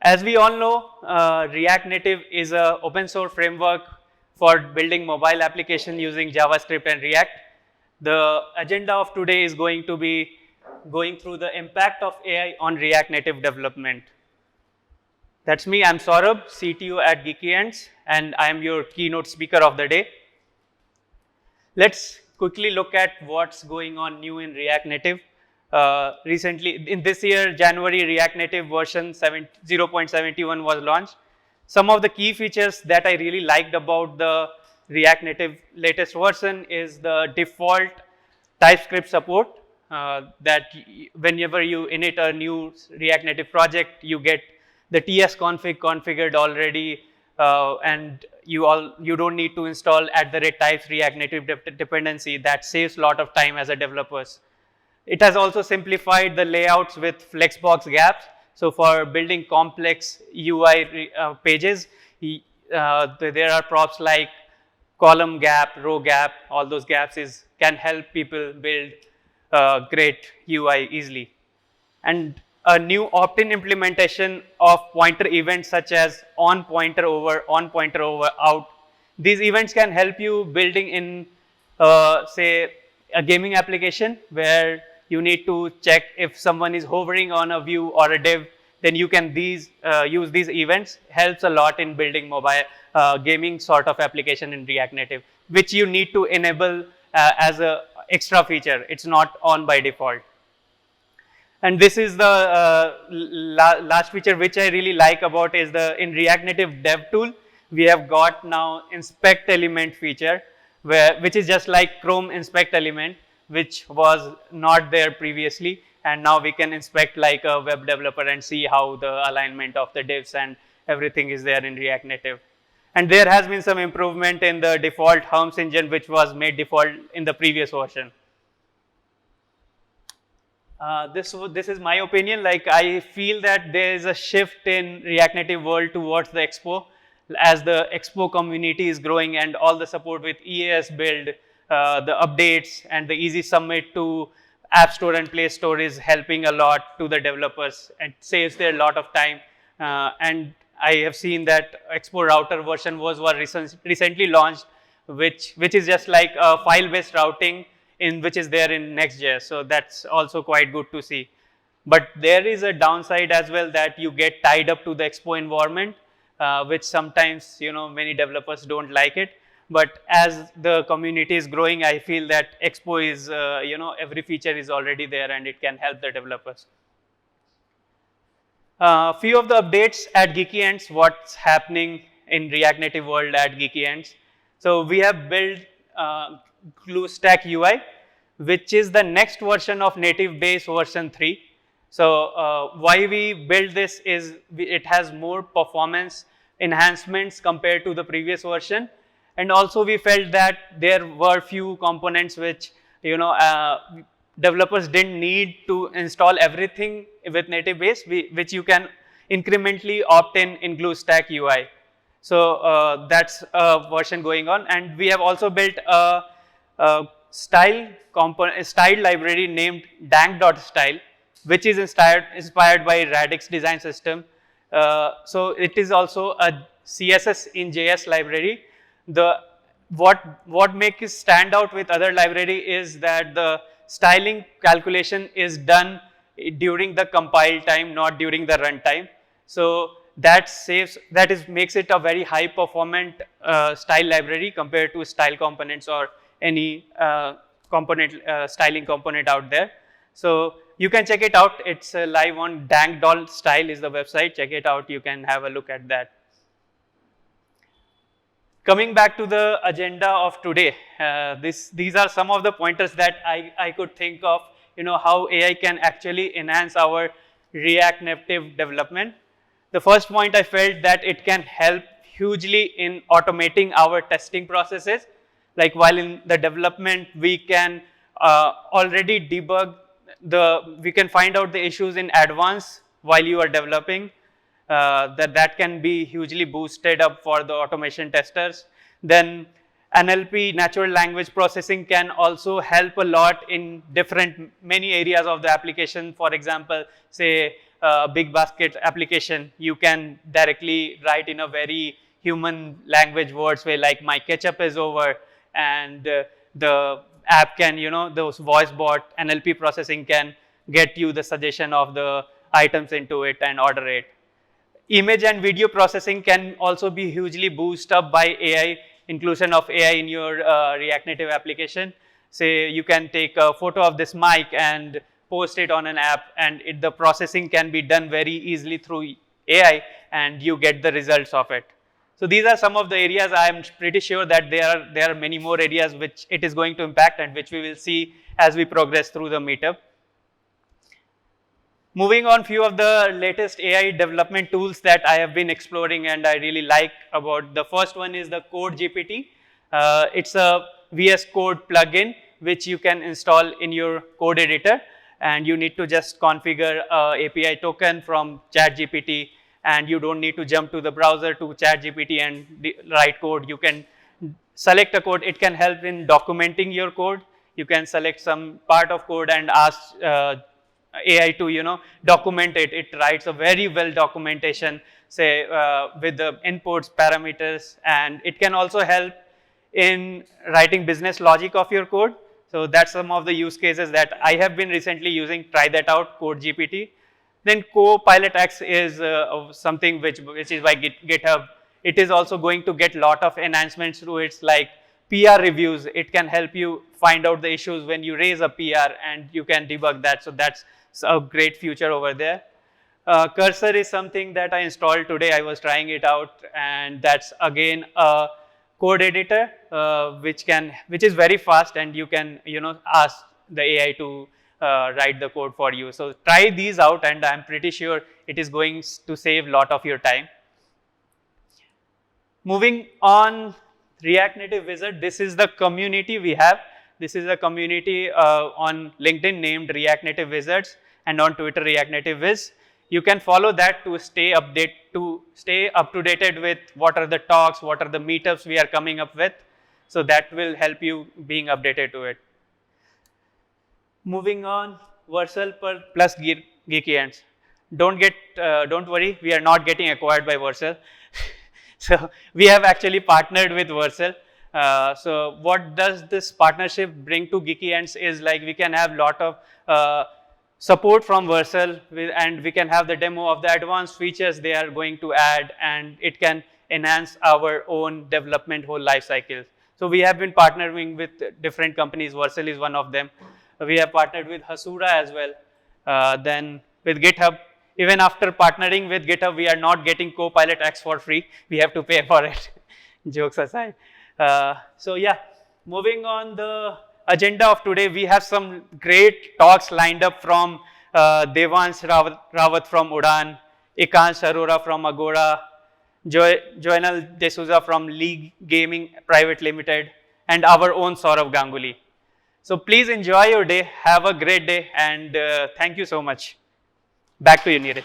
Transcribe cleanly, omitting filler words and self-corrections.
As we all know, React Native is an open source framework for building mobile application using JavaScript and React. The agenda of today is going to be going through the impact of AI on React Native development. That's me, I'm Saurabh, CTO at GeekyAnts, and I am your keynote speaker of the day. Let's quickly look at what's going on new in React Native. Recently, in this year, January, React Native version 0.71 was launched. Some of the key features that I really liked about the React Native latest version is the default TypeScript support, that whenever you init a new React Native project, you get the TS config configured already, and you don't need to install @types React Native dependency. That saves a lot of time as a developers. It has also simplified the layouts with flexbox gaps. So for building complex UI pages, there are props like column gap, row gap. All those gaps can help people build great UI easily. And a new opt-in implementation of pointer events such as on pointer over out. These events can help you building in, say, a gaming application where you need to check if someone is hovering on a view or a div, then you can use these events. Helps a lot in building mobile gaming sort of application in React Native, which you need to enable as a extra feature. It's not on by default. And this is the last feature which I really like about is in React Native Dev Tool, we have got now inspect element feature, which is just like Chrome inspect element, which was not there previously. And now we can inspect like a web developer and see how the alignment of the divs and everything is there in React Native. And there has been some improvement in the default Herms engine, which was made default in the previous version. This is my opinion. Like, I feel that there is a shift in React Native world towards the Expo, as the Expo community is growing and all the support with EAS build, the updates and the easy submit to App Store and Play Store is helping a lot to the developers and saves their lot of time. And I have seen that Expo router version was recently launched, which is just like a file-based routing which is there in Next.js. So that's also quite good to see. But there is a downside as well, that you get tied up to the Expo environment, which sometimes, many developers don't like it. But as the community is growing, I feel that Expo is, every feature is already there and it can help the developers. Few of the updates at GeekyAnts, what's happening in React Native world at GeekyAnts. So we have built GlueStack UI, which is the next version of native base version 3. So why we build this is it has more performance enhancements compared to the previous version. And also we felt that there were few components which, developers didn't need to install everything with native base, which you can incrementally opt in GlueStack UI. So that's a version going on. And we have also built a style library named dank.style, which is inspired by Radix design system. So it is also a CSS in JS library. What makes it stand out with other library is that the styling calculation is done during the compile time, not during the runtime. So that makes it a very high performant style library compared to style components or any styling component out there. So you can check it out. It's live on dank.style is the website. Check it out. You can have a look at that. Coming back to the agenda of today, these are some of the pointers that I could think of, how AI can actually enhance our React Native development. The first point, I felt that it can help hugely in automating our testing processes. Like while in the development, we can already debug we can find out the issues in advance while you are developing. That can be hugely boosted up for the automation testers. Then NLP, natural language processing, can also help a lot in many areas of the application. For example, say big basket application, you can directly write in a very human language words way, like my ketchup is over, and the app can, those voice bot NLP processing can get you the suggestion of the items into it and order it. Image and video processing can also be hugely boosted up by AI, inclusion of AI in your React Native application. Say you can take a photo of this mic and post it on an app, and the processing can be done very easily through AI, and you get the results of it. So these are some of the areas. I am pretty sure that there are many more areas which it is going to impact and which we will see as we progress through the meetup. Moving on, few of the latest AI development tools that I have been exploring and I really like about. The first one is the Code GPT. It's a VS Code plugin which you can install in your code editor, and you need to just configure a API token from ChatGPT, and you don't need to jump to the browser to ChatGPT and write code. You can select a code. It can help in documenting your code. You can select some part of code and ask AI to document it. It writes a very well documentation, say with the inputs, parameters, and it can also help in writing business logic of your code. So that's some of the use cases that I have been recently using. Try that out, Code GPT. Then Copilot X is something which is by GitHub. It is also going to get lot of enhancements through its like PR reviews. It can help you find out the issues when you raise a PR, and you can debug that. So that's a great feature over there. Cursor is something that I installed today. I was trying it out, and that's again a code editor which is very fast, and you can ask the AI to write the code for you. So try these out, and I'm pretty sure it is going to save a lot of your time. Moving on, React Native Wizard. This is the community we have. This is a community on LinkedIn named React Native Wizards, and on Twitter React Native Wiz. You can follow that to stay up to date with what are the talks, what are the meetups we are coming up with. So that will help you being updated to it. Moving on, Vercel plus GeekyAnts. Don't worry, we are not getting acquired by Vercel. So we have actually partnered with Vercel. So what does this partnership bring to GeekyAnts is like we can have lot of support from Vercel, and we can have the demo of the advanced features they are going to add, and it can enhance our own development whole life cycle. So we have been partnering with different companies. Vercel is one of them. We have partnered with Hasura as well. Then with GitHub. Even after partnering with GitHub, we are not getting Copilot X for free. We have to pay for it. Jokes aside. So yeah, moving on the agenda of today, we have some great talks lined up from Devansh Rawat from Udan, Ikansh Arora from Agora, Joanel D'Souza from League Gaming Private Limited, and our own Saurabh Ganguly. So please enjoy your day, have a great day, and thank you so much. Back to you, Neeraj.